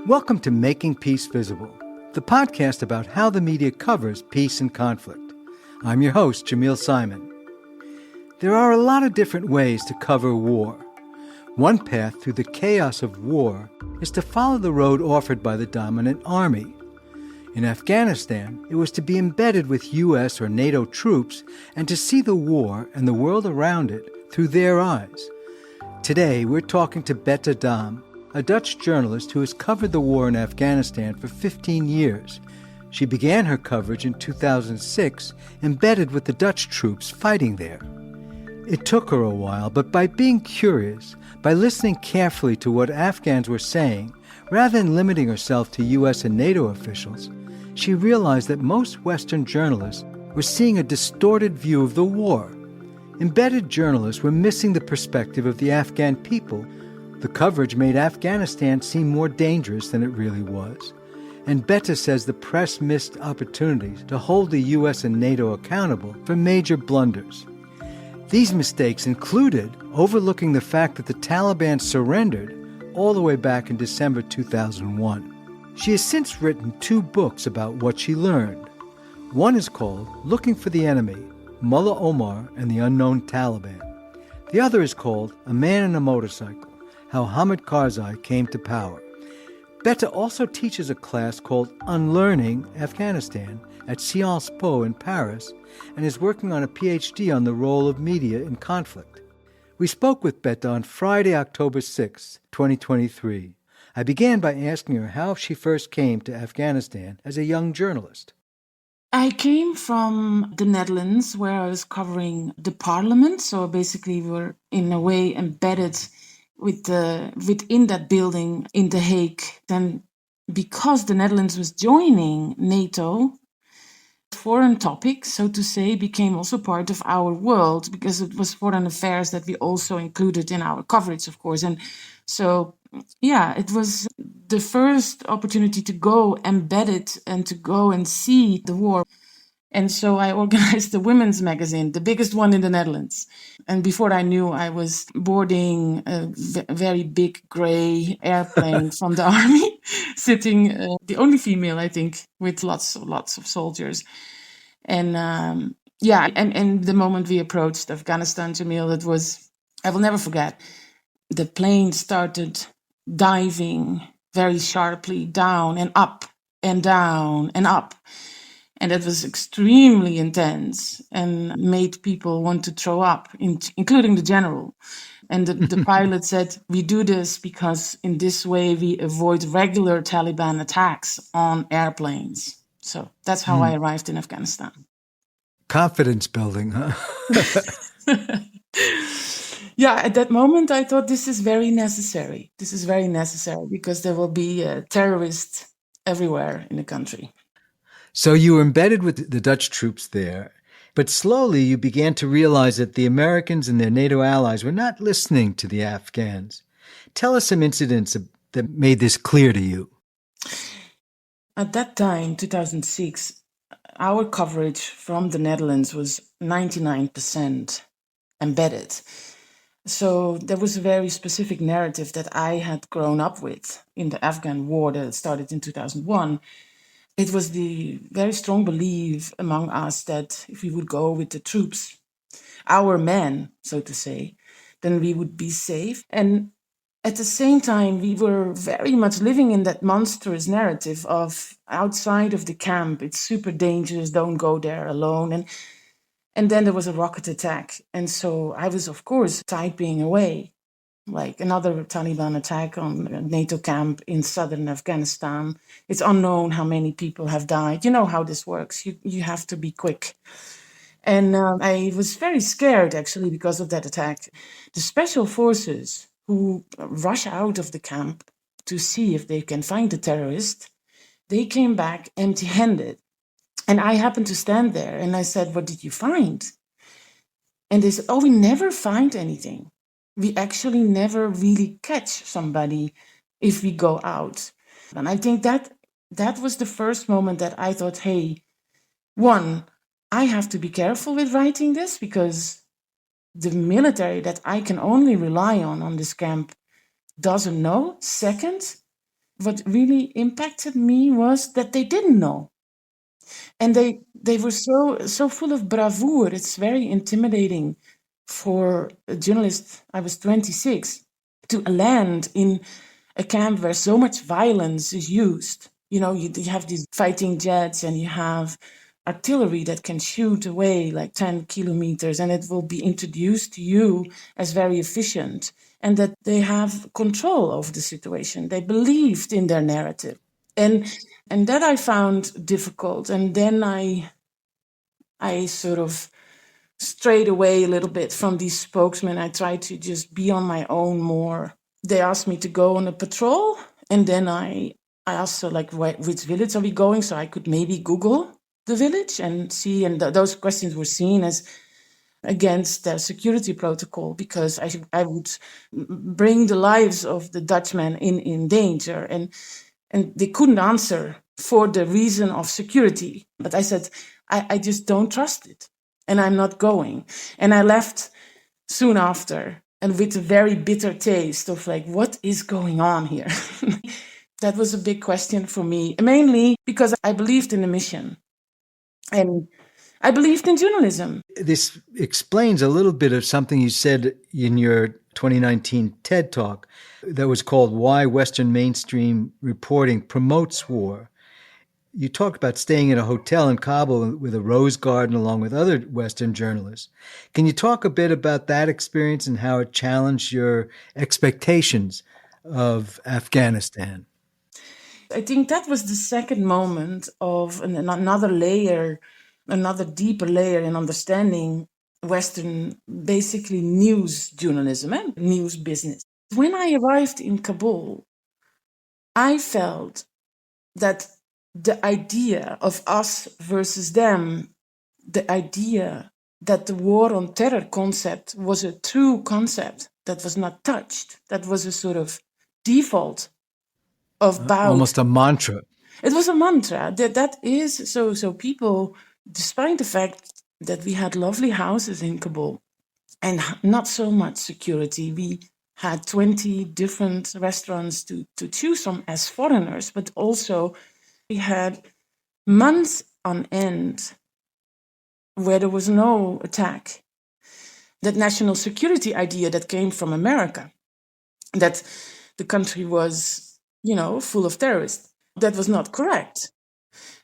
Welcome to Making Peace Visible, the podcast about how the media covers peace and conflict. I'm your host, Jamil Simon. There are a lot of different ways to cover war. One path through the chaos of war is to follow the road offered by the dominant army. In Afghanistan, it was to be embedded with U.S. or NATO troops and to see the war and the world around it through their eyes. Today, we're talking to BETTE, a Dutch journalist who has covered the war in Afghanistan for 15 years. She began her coverage in 2006, embedded with the Dutch troops fighting there. It took her a while, but by being curious, by listening carefully to what Afghans were saying, rather than limiting herself to U.S. and NATO officials, she realized that most Western journalists were seeing a distorted view of the war. Embedded journalists were missing the perspective of the Afghan people. The coverage made Afghanistan seem more dangerous than it really was. And BETTE says the press missed opportunities to hold the U.S. and NATO accountable for major blunders. These mistakes included overlooking the fact that the Taliban surrendered all the way back in December 2001. She has since written 2 books about what she learned. One is called Looking for the Enemy, Mullah Omar and the Unknown Taliban. The other is called A Man in a Motorcycle, How Hamid Karzai Came to Power. BETTE also teaches a class called Unlearning Afghanistan at Sciences Po in Paris and is working on a PhD on the role of media in conflict. We spoke with BETTE on Friday, October 6, 2023. I began by asking her how she first came to Afghanistan as a young journalist. I came from the Netherlands, where I was covering the parliament. So basically we were in a way embedded within that building in The Hague. And because the Netherlands was joining NATO, foreign topics, so to say, became also part of our world, because it was foreign affairs that we also included in our coverage, of course. And so, it was the first opportunity to go embedded and to go and see the war. And so I organized the women's magazine, the biggest one in the Netherlands. And before I knew, I was boarding a very big gray airplane from the army, sitting, the only female, I think, with lots of soldiers. And and the moment we approached Afghanistan, Jamil, it was, I will never forget, the plane started diving very sharply down and up and down and up. And it was extremely intense and made people want to throw up, including the general. And the pilot said, we do this because in this way we avoid regular Taliban attacks on airplanes. So that's how I arrived in Afghanistan. Confidence building, huh? At that moment I thought this is very necessary. This is very necessary because there will be terrorists everywhere in the country. So you were embedded with the Dutch troops there, but slowly you began to realize that the Americans and their NATO allies were not listening to the Afghans. Tell us some incidents that made this clear to you. At that time, 2006, our coverage from the Netherlands was 99% embedded. So there was a very specific narrative that I had grown up with in the Afghan war that started in 2001. It was the very strong belief among us that if we would go with the troops, our men, so to say, then we would be safe. And at the same time, we were very much living in that monstrous narrative of outside of the camp, it's super dangerous, don't go there alone. And then there was a rocket attack. And so I was, of course, typing away, like another Taliban attack on a NATO camp in southern Afghanistan. It's unknown how many people have died. You know how this works. You have to be quick. And I was very scared, actually, because of that attack. The special forces who rush out of the camp to see if they can find the terrorist, they came back empty-handed. And I happened to stand there and I said, what did you find? And they said, oh, we never find anything. We actually never really catch somebody if we go out. And I think that was the first moment that I thought, hey, one, I have to be careful with writing this because the military that I can only rely on this camp doesn't know. Second, what really impacted me was that they didn't know. And they were so full of bravura. It's very intimidating for a journalist. I was 26 to land in a camp where so much violence is used. You have these fighting jets and you have artillery that can shoot away like 10 kilometers, and it will be introduced to you as very efficient, and that they have control over the situation. They believed in their narrative. And that I found difficult. And then I sort of strayed away a little bit from these spokesmen. I tried to just be on my own more. They asked me to go on a patrol, and then I asked her, like, which village are we going? So I could maybe Google the village and see. And those questions were seen as against their security protocol, because I would bring the lives of the Dutchmen in danger. And they couldn't answer for the reason of security. But I said, I just don't trust it, and I'm not going. And I left soon after, and with a very bitter taste of like, what is going on here? That was a big question for me, mainly because I believed in the mission and I believed in journalism. This explains a little bit of something you said in your 2019 TED Talk that was called Why Western Mainstream Reporting Promotes War. You talked about staying in a hotel in Kabul with a rose garden along with other Western journalists. Can you talk a bit about that experience and how it challenged your expectations of Afghanistan? I think that was the second moment of another layer, another deeper layer in understanding Western, basically news journalism and news business. When I arrived in Kabul, I felt that the idea of us versus them, the idea that the war on terror concept was a true concept that was not touched, that was a sort of default of bout. Almost a mantra. It was a mantra. That is so people, despite the fact that we had lovely houses in Kabul and not so much security, we had 20 different restaurants to choose from as foreigners, but also we had months on end where there was no attack. That national security idea that came from America, that the country was, full of terrorists, that was not correct.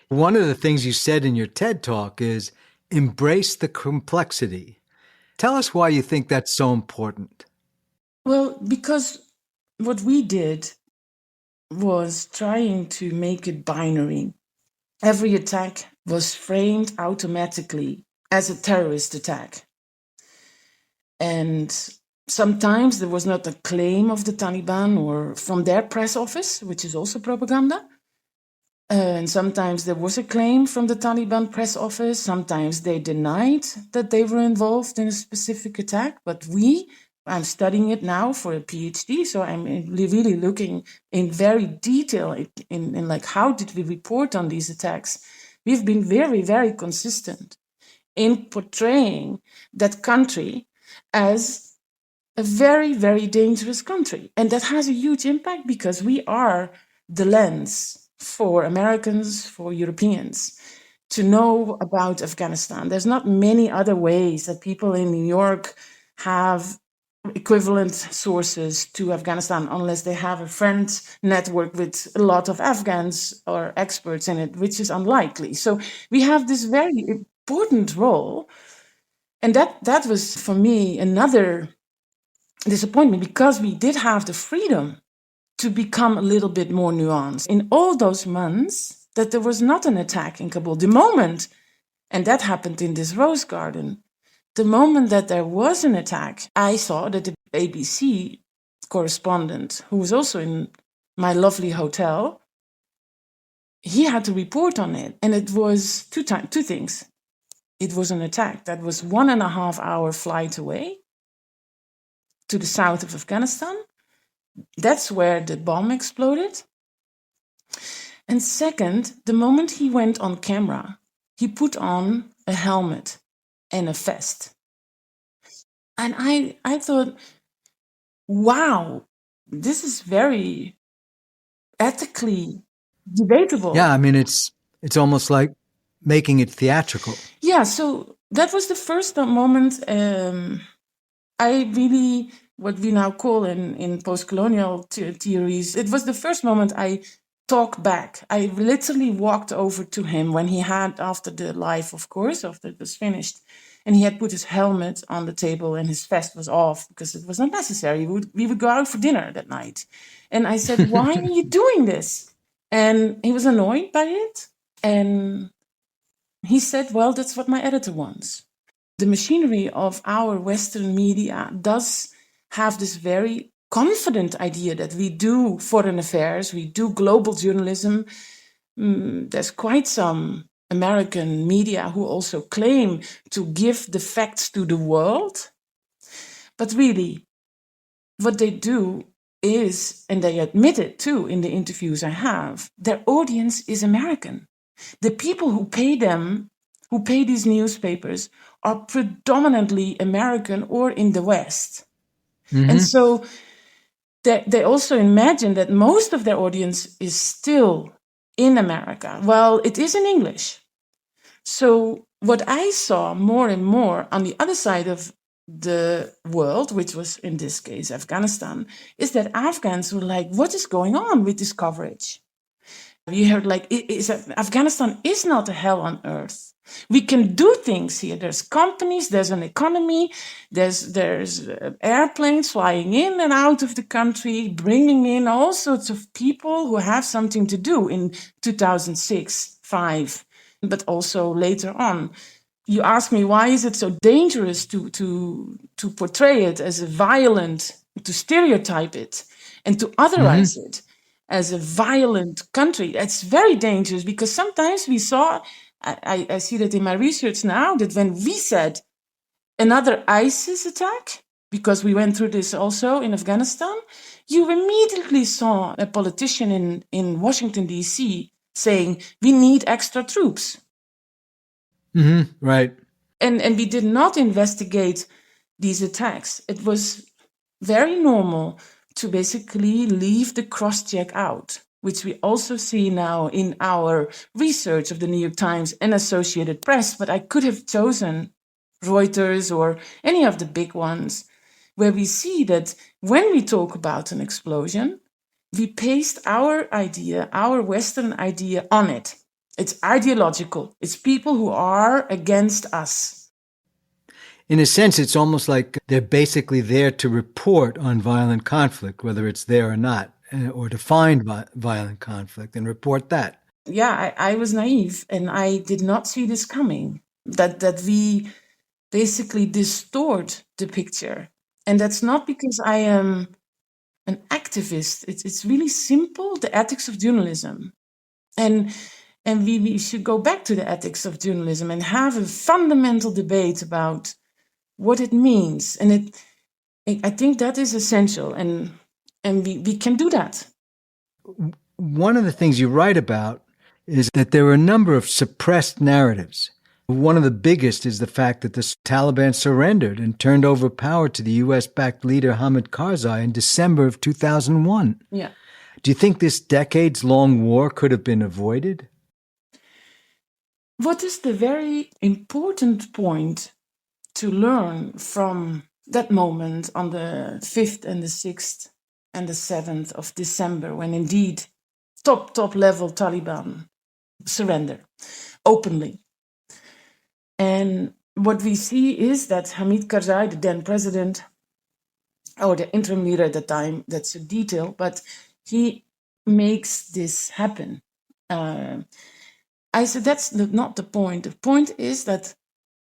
One of the things you said in your TED Talk is embrace the complexity. Tell us why you think that's so important. Well, because what we did was trying to make it binary. Every attack was framed automatically as a terrorist attack. And sometimes there was not a claim of the Taliban or from their press office, which is also propaganda. And sometimes there was a claim from the Taliban press office. Sometimes they denied that they were involved in a specific attack. But I'm studying it now for a PhD, so I'm really looking in very detail in like, how did we report on these attacks? We've been very, very consistent in portraying that country as a very, very dangerous country. And that has a huge impact because we are the lens for Americans, for Europeans to know about Afghanistan. There's not many other ways that people in New York have equivalent sources to Afghanistan unless they have a friend network with a lot of Afghans or experts in it, which is unlikely. So we have this very important role. And that was, for me, another disappointment, because we did have the freedom to become a little bit more nuanced. In all those months that there was not an attack in Kabul, the moment, and that happened in this rose garden, the moment that there was an attack, I saw that the ABC correspondent, who was also in my lovely hotel, he had to report on it. And it was two things. It was an attack that was 1.5 hour flight away to the south of Afghanistan. That's where the bomb exploded. And second, the moment he went on camera, he put on a helmet and a vest. And I thought, wow, this is very ethically debatable. Yeah, I mean, it's almost like making it theatrical. Yeah, so that was the first moment I really, what we now call in post-colonial theories, it was the first moment I talked back. I literally walked over to him when he had, after the live, of course, after it was finished, and he had put his helmet on the table and his vest was off because it was not necessary. We would go out for dinner that night. And I said, why are you doing this? And he was annoyed by it. And he said, well, that's what my editor wants. The machinery of our Western media does have this very confident idea that we do foreign affairs, we do global journalism. There's quite some American media who also claim to give the facts to the world. But really, what they do is, and they admit it too in the interviews I have, their audience is American. The people who pay them, who pay these newspapers, are predominantly American or in the West. Mm-hmm. And so they also imagine that most of their audience is still in America. Well, it is in English. So what I saw more and more on the other side of the world, which was in this case Afghanistan, is that Afghans were like, what is going on with this coverage? You heard like, Afghanistan is not a hell on earth. We can do things here. There's companies, there's an economy, there's airplanes flying in and out of the country, bringing in all sorts of people who have something to do in 2006, 2005, but also later on. You ask me, why is it so dangerous to portray it as a violent, to stereotype it and to otherize it as a violent country? That's very dangerous because sometimes we saw, I see that in my research now, that when we said another ISIS attack, because we went through this also in Afghanistan, you immediately saw a politician in Washington, D.C. saying, we need extra troops. Mm-hmm, right. And we did not investigate these attacks. It was very normal to basically leave the cross-check out, which we also see now in our research of the New York Times and Associated Press. But I could have chosen Reuters or any of the big ones, where we see that when we talk about an explosion, we paste our idea, our Western idea on it. It's ideological. It's people who are against us. In a sense, it's almost like they're basically there to report on violent conflict, whether it's there or not, or to find violent conflict and report that. Yeah, I was naive and I did not see this coming, that we basically distort the picture. And that's not because I am an activist. It's really simple, the ethics of journalism. And we should go back to the ethics of journalism and have a fundamental debate about what it means. And I think that is essential. And we can do that. One of the things you write about is that there were a number of suppressed narratives. One of the biggest is the fact that the Taliban surrendered and turned over power to the U.S.-backed leader Hamid Karzai in December of 2001. Yeah. Do you think this decades-long war could have been avoided? What is the very important point to learn from that moment on the 5th and the 6th and the 7th of December, when indeed top level Taliban surrender openly? And what we see is that Hamid Karzai, the then president, or the interim leader at the time, that's a detail, but he makes this happen. I said that's not the point. The point is that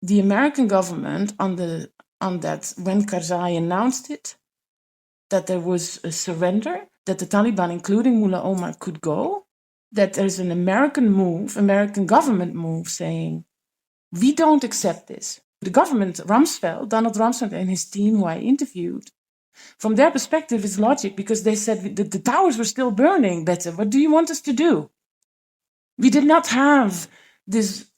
the American government on that when Karzai announced it, that there was a surrender, that the Taliban, including Mullah Omar, could go, that there's an American government move saying, we don't accept this. The government, Donald Rumsfeld and his team who I interviewed, from their perspective, it's logic because they said the towers were still burning. BETTE, what do you want us to do? We did not have this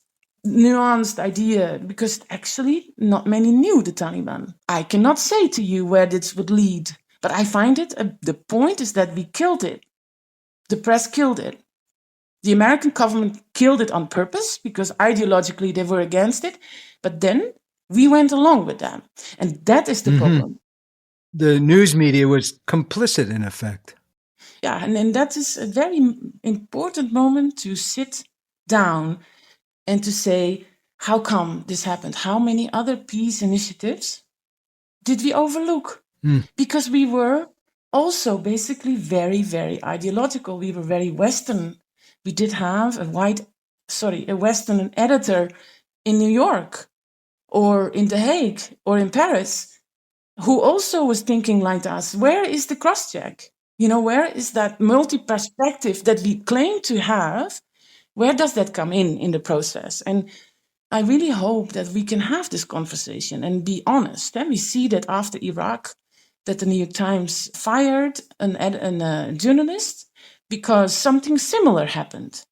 nuanced idea because actually not many knew the Taliban. I cannot say to you where this would lead, but I find it, the point is that we killed it. The press killed it. The American government killed it on purpose because ideologically they were against it. But then we went along with that. And that is the problem. The news media was complicit, in effect. Yeah, and that is a very important moment to sit down and to say, how come this happened? How many other peace initiatives did we overlook? Because we were also basically very, very ideological. We were very Western. We did have a Western editor in New York or in The Hague or in Paris who also was thinking like us. Where is the cross-check? Where is that multi-perspective that we claim to have? Where does that come in the process? And I really hope that we can have this conversation and be honest. And we see that after Iraq, that the New York Times fired a journalist because something similar happened,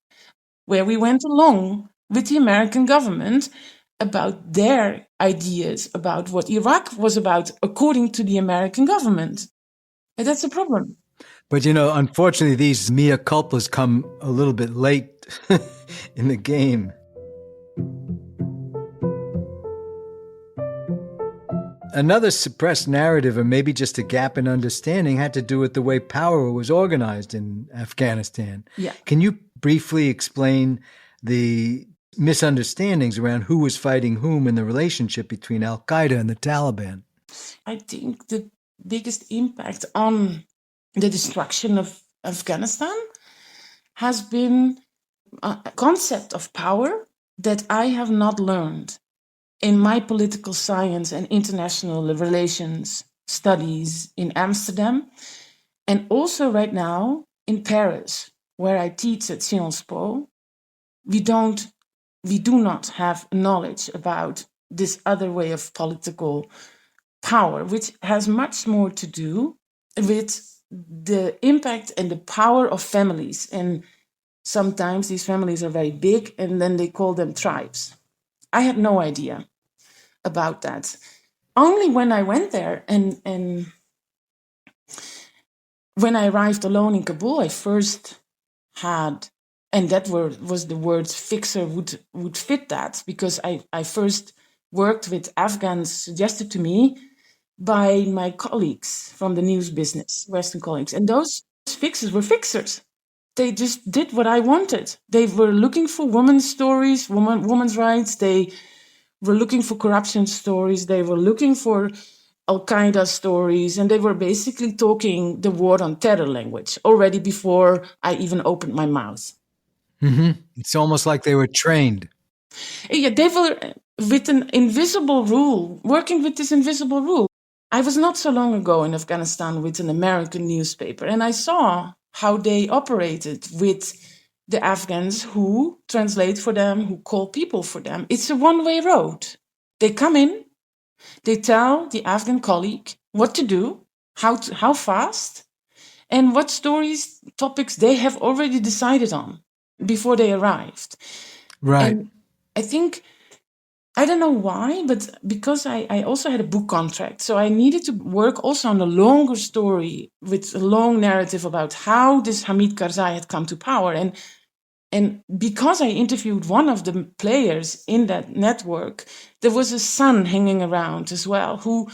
where we went along with the American government about their ideas about what Iraq was about, according to the American government. And that's a problem. But, unfortunately, these mea culpas come a little bit late in the game. Another suppressed narrative, or maybe just a gap in understanding, had to do with the way power was organized in Afghanistan. Yeah. Can you briefly explain the misunderstandings around who was fighting whom in the relationship between al-Qaeda and the Taliban? I think the biggest impact on the destruction of Afghanistan has been a concept of power that I have not learned in my political science and international relations studies in Amsterdam, and also right now in Paris, where I teach at Sciences Po. We do not have knowledge about this other way of political power, which has much more to do with the impact and the power of families. And sometimes these families are very big, and then they call them tribes. I had no idea about that. Only when I went there and when I arrived alone in Kabul, I first had, and that was the word fixer would fit that, because I first worked with Afghans suggested to me by my colleagues from the news business, Western colleagues. And those fixers were fixers. They just did what I wanted. They were looking for women's stories, women's rights. They were looking for corruption stories. They were looking for Al-Qaeda stories. And they were basically talking the war on terror language already before I even opened my mouth. Mm-hmm. It's almost like they were trained. Yeah, they were with an invisible rule, working with this invisible rule. I was not so long ago in Afghanistan with an American newspaper, and I saw how they operated with the Afghans who translate for them, who call people for them. It's a one-way road. They come in, they tell the Afghan colleague what to do, how fast, and what stories, topics they have already decided on before they arrived. Right. And I think, I don't know why, but because I also had a book contract, so I needed to work also on a longer story with a long narrative about how this Hamid Karzai had come to power. And because I interviewed one of the players in that network, there was a son hanging around as well who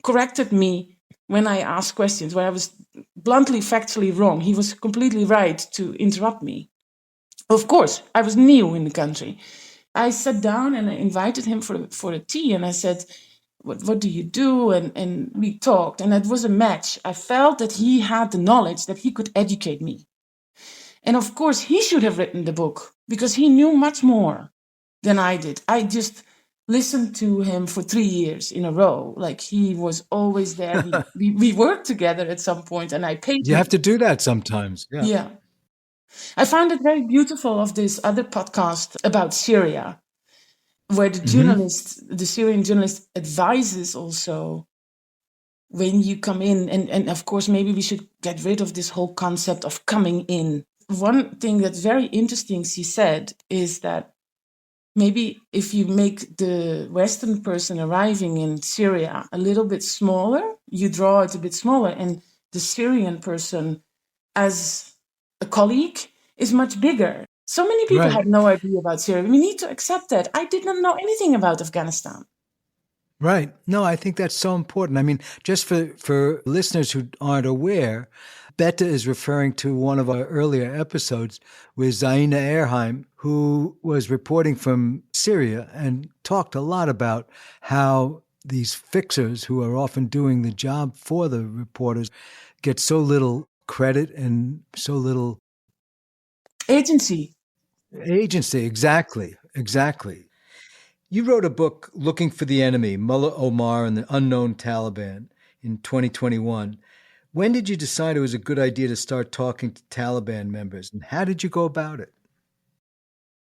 corrected me when I asked questions where I was bluntly, factually wrong. He was completely right to interrupt me. Of course, I was new in the country. I sat down and I invited him for a tea, and I said, what do you do? And we talked, and it was a match. I felt that he had the knowledge that he could educate me. And of course, he should have written the book because he knew much more than I did. I just listened to him for 3 years in a row. Like, he was always there. We worked together at some point, and I paid You him. have to do that sometimes. Yeah. I found it very beautiful of this other podcast about Syria, where the journalist, the Syrian journalist, advises also when you come in, and of course, maybe we should get rid of this whole concept of coming in. One thing that's very interesting, she said, is that maybe if you make the Western person arriving in Syria a little bit smaller, you draw it a bit smaller, and the Syrian person as a colleague is much bigger. So many people Right. had no idea about Syria. We need to accept that. I did not know anything about Afghanistan. Right. No, I think that's so important. I mean, just for listeners who aren't aware, BETTE is referring to one of our earlier episodes with Zaina Erheim, who was reporting from Syria and talked a lot about how these fixers, who are often doing the job for the reporters, get so little credit and so little Agency. agency. Exactly. Exactly. You wrote a book, Looking for the Enemy, Mullah Omar and the Unknown Taliban, in 2021. When did you decide it was a good idea to start talking to Taliban members, and how did you go about it?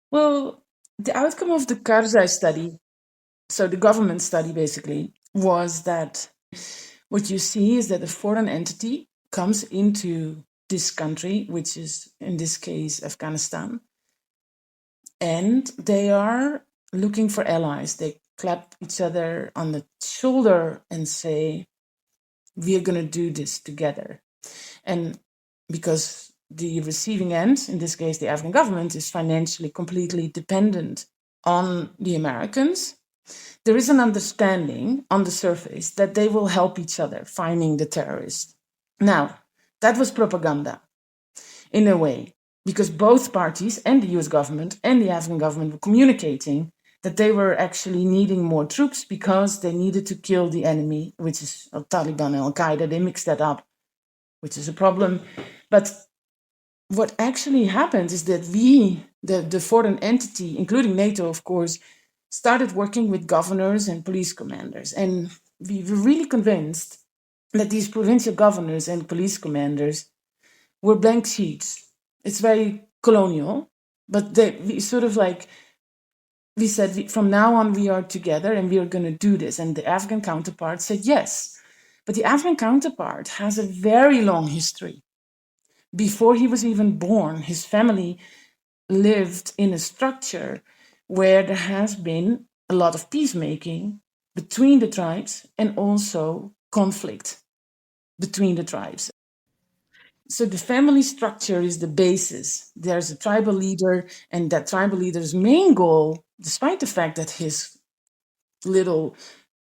Well, the outcome of the Karzai study, so the government study basically, was that what you see is that a foreign entity comes into this country, which is in this case Afghanistan, and they are looking for allies. They clap each other on the shoulder and say, "We are going to do this together." And because the receiving end, in this case the Afghan government, is financially completely dependent on the Americans, there is an understanding on the surface that they will help each other finding the terrorists. Now, that was propaganda in a way, because both parties and the US government and the Afghan government were communicating that they were actually needing more troops because they needed to kill the enemy, which is Taliban and Al Qaeda. They mixed that up, which is a problem. But what actually happened is that we, the foreign entity, including NATO, of course, started working with governors and police commanders. And we were really convinced that these provincial governors and police commanders were blank sheets. It's very colonial, but we sort of like, we said, from now on we are together and we are going to do this. And the Afghan counterpart said yes. But the Afghan counterpart has a very long history. Before he was even born, his family lived in a structure where there has been a lot of peacemaking between the tribes and also conflict between the tribes. So the family structure is the basis. There's a tribal leader, and that tribal leader's main goal, despite the fact that his little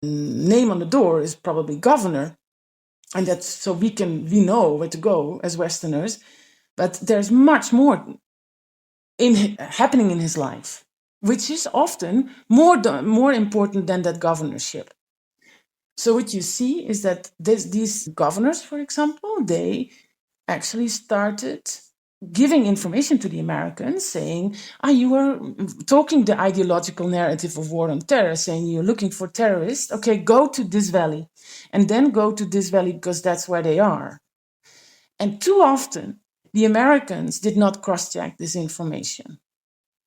name on the door is probably governor, and that's so we know where to go as Westerners, but there's much more happening in his life, which is often more important than that governorship. So what you see is that these governors, for example, they actually started giving information to the Americans, saying, you are talking the ideological narrative of war on terror, saying you're looking for terrorists. Okay, go to this valley, and then go to this valley because that's where they are. And too often, the Americans did not cross-check this information.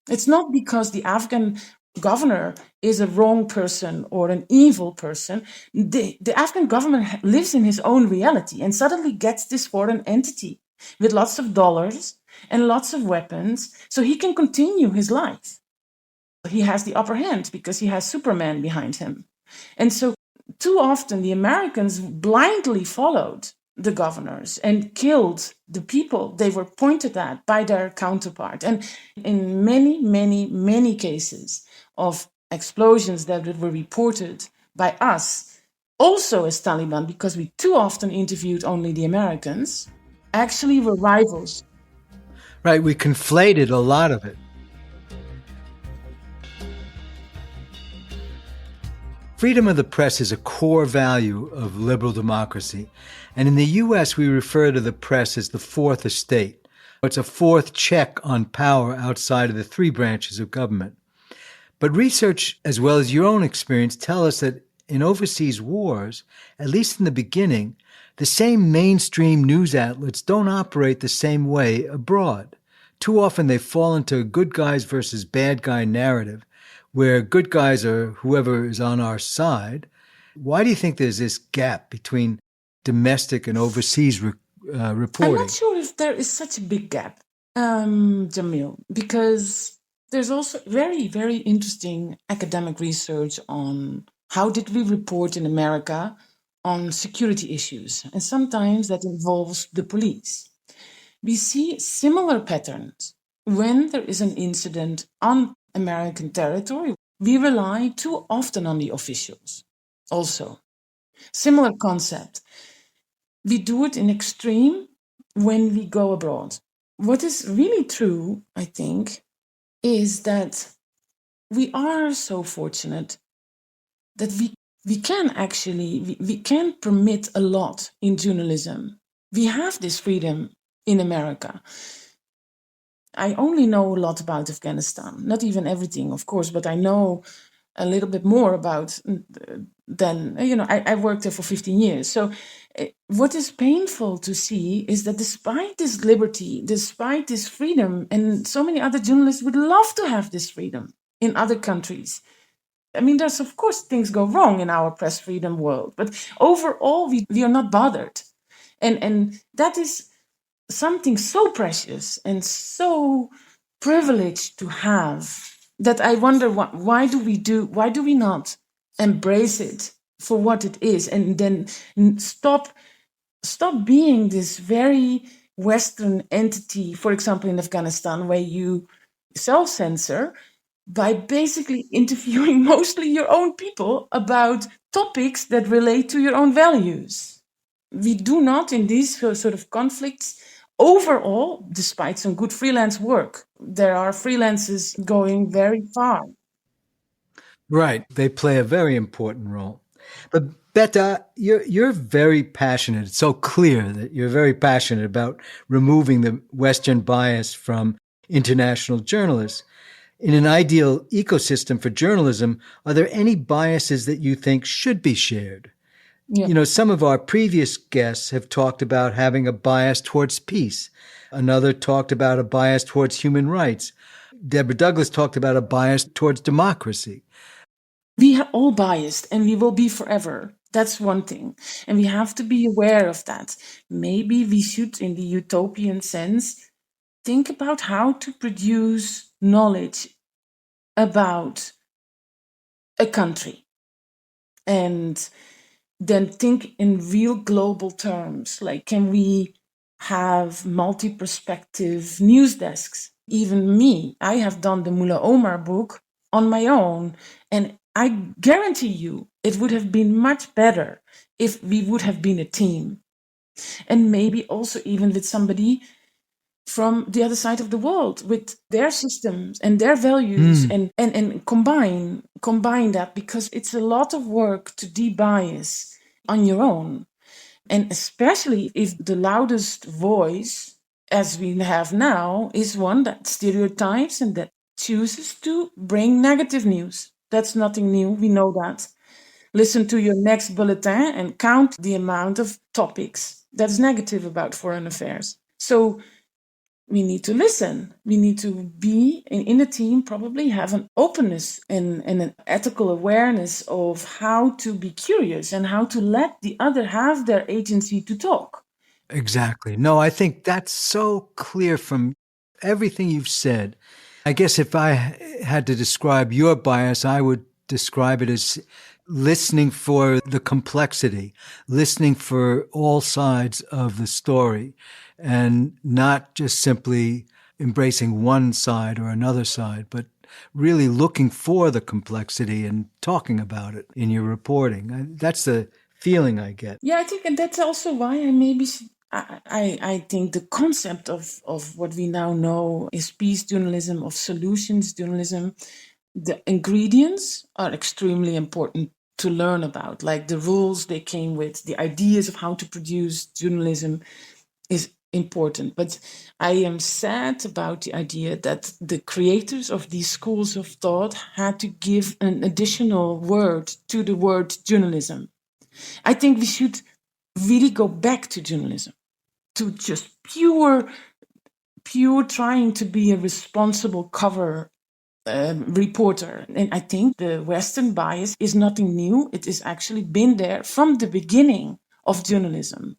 It's not because the Afghan governor is a wrong person or an evil person. The Afghan government lives in his own reality and suddenly gets this foreign entity with lots of dollars and lots of weapons so he can continue his life. He has the upper hand because he has Superman behind him. And so too often the Americans blindly followed the governors and killed the people they were pointed at by their counterpart. And in many, many, many cases of explosions that were reported by us, also as Taliban, because we too often interviewed only the Americans, actually were rivals. Right, we conflated a lot of it. Freedom of the press is a core value of liberal democracy. And in the U.S., we refer to the press as the fourth estate. It's a fourth check on power outside of the three branches of government. But research, as well as your own experience, tell us that in overseas wars, at least in the beginning, the same mainstream news outlets don't operate the same way abroad. Too often they fall into a good guys versus bad guy narrative, where good guys are whoever is on our side. Why do you think there's this gap between domestic and overseas reporting? I'm not sure if there is such a big gap, Jamil, because there's also very, very interesting academic research on how did we report in America on security issues. And sometimes that involves the police. we see similar patterns. When there is an incident on American territory, we rely too often on the officials. Also, similar concept. We do it in extreme when we go abroad. What is really true, I think, is that we are so fortunate that we can permit a lot in journalism. We have this freedom in America. I only know a lot about Afghanistan, not even everything, of course, but I know a little bit more about than, I worked there for 15 years. So what is painful to see is that despite this liberty, despite this freedom, and so many other journalists would love to have this freedom in other countries. I mean, there's of course things go wrong in our press freedom world, but overall we are not bothered. And that is something so precious and so privileged to have that I wonder why do we not embrace it for what it is, and then stop being this very Western entity, for example, in Afghanistan, where you self-censor by basically interviewing mostly your own people about topics that relate to your own values. We do not, in these sort of conflicts, overall, despite some good freelance work, there are freelancers going very far. Right. They play a very important role. But Betta, you're very passionate. It's so clear that you're very passionate about removing the Western bias from international journalists. In an ideal ecosystem for journalism, are there any biases that you think should be shared? Yeah. Some of our previous guests have talked about having a bias towards peace. Another talked about a bias towards human rights. Deborah Douglas talked about a bias towards democracy. We are all biased and we will be forever. That's one thing. And we have to be aware of that. Maybe we should, in the utopian sense, think about how to produce knowledge about a country and then think in real global terms. Like, can we have multi-perspective news desks? Even me, I have done the Mullah Omar book on my own, and I guarantee you it would have been much better if we would have been a team. And maybe also even with somebody from the other side of the world with their systems and their values and combine that, because it's a lot of work to de-bias on your own. And especially if the loudest voice, as we have now, is one that stereotypes and that chooses to bring negative news. That's nothing new. We know that. Listen to your next bulletin and count the amount of topics that's negative about foreign affairs. So we need to listen. We need to be in a team, probably have an openness and an ethical awareness of how to be curious and how to let the other have their agency to talk. Exactly. No, I think that's so clear from everything you've said. I guess if I had to describe your bias, I would describe it as listening for the complexity, listening for all sides of the story, and not just simply embracing one side or another side, but really looking for the complexity and talking about it in your reporting. That's the feeling I get. Yeah, I think, and that's also why I think the concept of what we now know is peace journalism, of solutions journalism, the ingredients are extremely important to learn about, like the rules they came with, the ideas of how to produce journalism is important. But I am sad about the idea that the creators of these schools of thought had to give an additional word to the word journalism. I think we should really go back to journalism, to just pure trying to be a responsible cover reporter. And I think the Western bias is nothing new. It has actually been there from the beginning of journalism.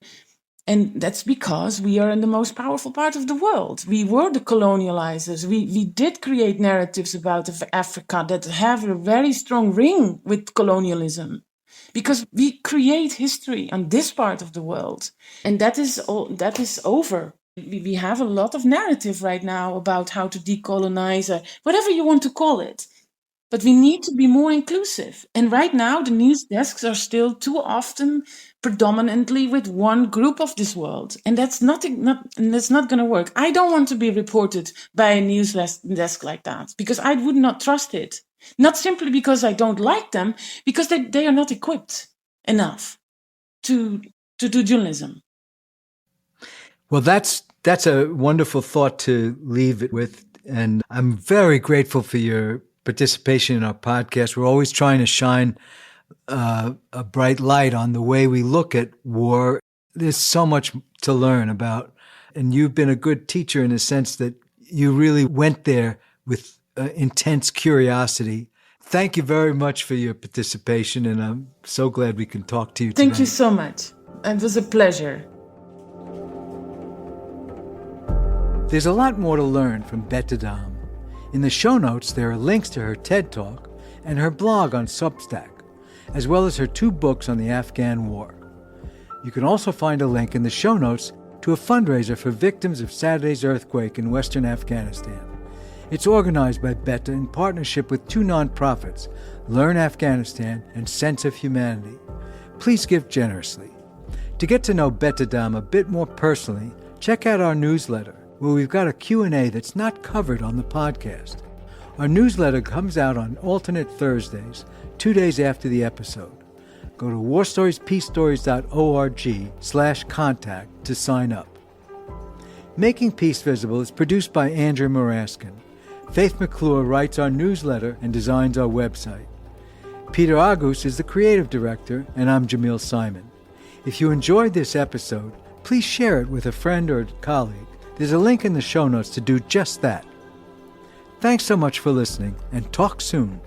And that's because we are in the most powerful part of the world. We were the colonializers. We did create narratives about Africa that have a very strong ring with colonialism, because we create history on this part of the world. And that is over. We have a lot of narrative right now about how to decolonize, whatever you want to call it. But we need to be more inclusive. And right now, the news desks are still too often predominantly with one group of this world. And that's not going to work. I don't want to be reported by a news desk like that, because I would not trust it. Not simply because I don't like them, because they are not equipped enough to do journalism. Well, that's a wonderful thought to leave it with. And I'm very grateful for your participation in our podcast. We're always trying to shine a bright light on the way we look at war. There's so much to learn about. And you've been a good teacher in the sense that you really went there with intense curiosity. Thank you very much for your participation. And I'm so glad we can talk to you today. Thank you so much. It was a pleasure. There's a lot more to learn from BETTE. In the show notes, there are links to her TED Talk and her blog on Substack, as well as her 2 books on the Afghan war. You can also find a link in the show notes to a fundraiser for victims of Saturday's earthquake in western Afghanistan. It's organized by BETTE in partnership with 2 nonprofits, Learn Afghanistan and Sense of Humanity. Please give generously. To get to know BETTE a bit more personally, check out our newsletter, where we've got a Q&A that's not covered on the podcast. Our newsletter comes out on alternate Thursdays, 2 days after the episode. Go to warstoriespeacetories.org/contact to sign up. Making Peace Visible is produced by Andrew Maraskin. Faith McClure writes our newsletter and designs our website. Peter Agus is the creative director, and I'm Jamil Simon. If you enjoyed this episode, please share it with a friend or a colleague. There's a link in the show notes to do just that. Thanks so much for listening, and talk soon.